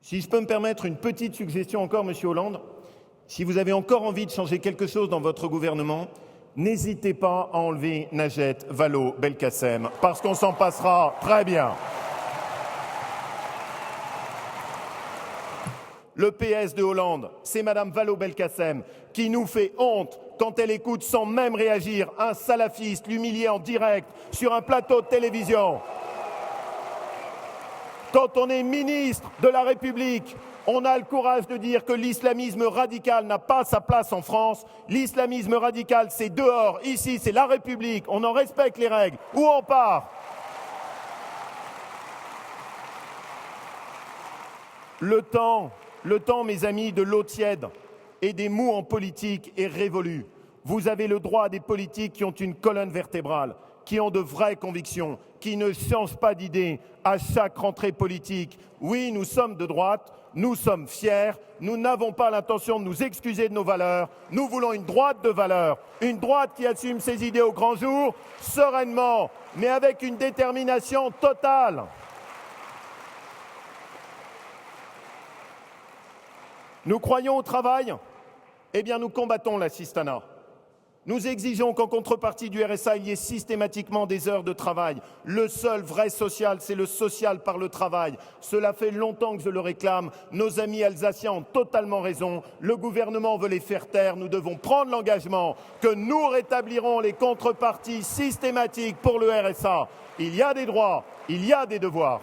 Si je peux me permettre une petite suggestion encore, Monsieur Hollande, si vous avez encore envie de changer quelque chose dans votre gouvernement, n'hésitez pas à enlever Najat Vallaud-Belkacem, parce qu'on s'en passera très bien. Le PS de Hollande, c'est Madame Vallaud-Belkacem qui nous fait honte quand elle écoute sans même réagir un salafiste l'humilier en direct sur un plateau de télévision. Quand on est ministre de la République, on a le courage de dire que l'islamisme radical n'a pas sa place en France. L'islamisme radical, c'est dehors. Ici, c'est la République. On en respecte les règles. Où on part? Le temps, mes amis, de l'eau tiède et des mous en politique est révolu. Vous avez le droit à des politiques qui ont une colonne vertébrale, qui ont de vraies convictions, qui ne changent pas d'idée à chaque rentrée politique. Oui, nous sommes de droite, nous sommes fiers, nous n'avons pas l'intention de nous excuser de nos valeurs. Nous voulons une droite de valeurs, une droite qui assume ses idées au grand jour, sereinement, mais avec une détermination totale. Nous croyons au travail, eh bien nous combattons l'assistanat. Nous exigeons qu'en contrepartie du RSA, il y ait systématiquement des heures de travail. Le seul vrai social, c'est le social par le travail. Cela fait longtemps que je le réclame. Nos amis alsaciens ont totalement raison. Le gouvernement veut les faire taire. Nous devons prendre l'engagement que nous rétablirons les contreparties systématiques pour le RSA. Il y a des droits, il y a des devoirs.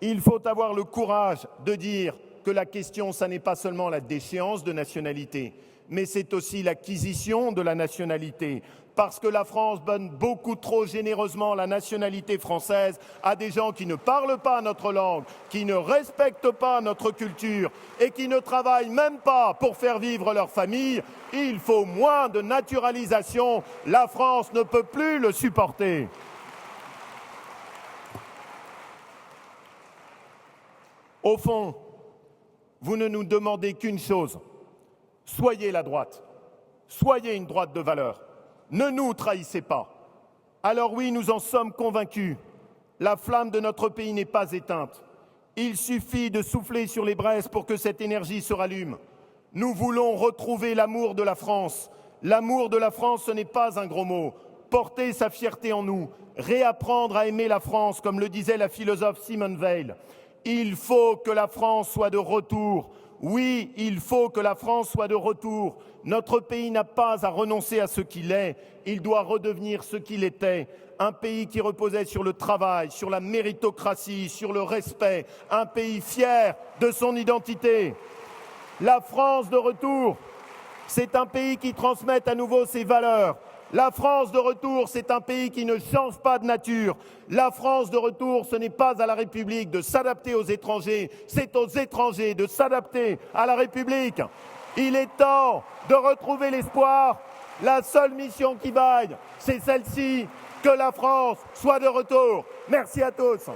Il faut avoir le courage de dire que la question, ça n'est pas seulement la déchéance de nationalité, mais c'est aussi l'acquisition de la nationalité. Parce que la France donne beaucoup trop généreusement la nationalité française à des gens qui ne parlent pas notre langue, qui ne respectent pas notre culture et qui ne travaillent même pas pour faire vivre leur famille. Il faut moins de naturalisation. La France ne peut plus le supporter. Au fond, vous ne nous demandez qu'une chose. Soyez la droite. Soyez une droite de valeur. Ne nous trahissez pas. Alors oui, nous en sommes convaincus. La flamme de notre pays n'est pas éteinte. Il suffit de souffler sur les braises pour que cette énergie se rallume. Nous voulons retrouver l'amour de la France. L'amour de la France, ce n'est pas un gros mot. Porter sa fierté en nous. Réapprendre à aimer la France, comme le disait la philosophe Simone Veil. Il faut que la France soit de retour. Oui, il faut que la France soit de retour. Notre pays n'a pas à renoncer à ce qu'il est. Il doit redevenir ce qu'il était. Un pays qui reposait sur le travail, sur la méritocratie, sur le respect. Un pays fier de son identité. La France de retour, c'est un pays qui transmette à nouveau ses valeurs. La France de retour, c'est un pays qui ne change pas de nature. La France de retour, ce n'est pas à la République de s'adapter aux étrangers, c'est aux étrangers de s'adapter à la République. Il est temps de retrouver l'espoir. La seule mission qui vaille, c'est celle-ci, que la France soit de retour. Merci à tous.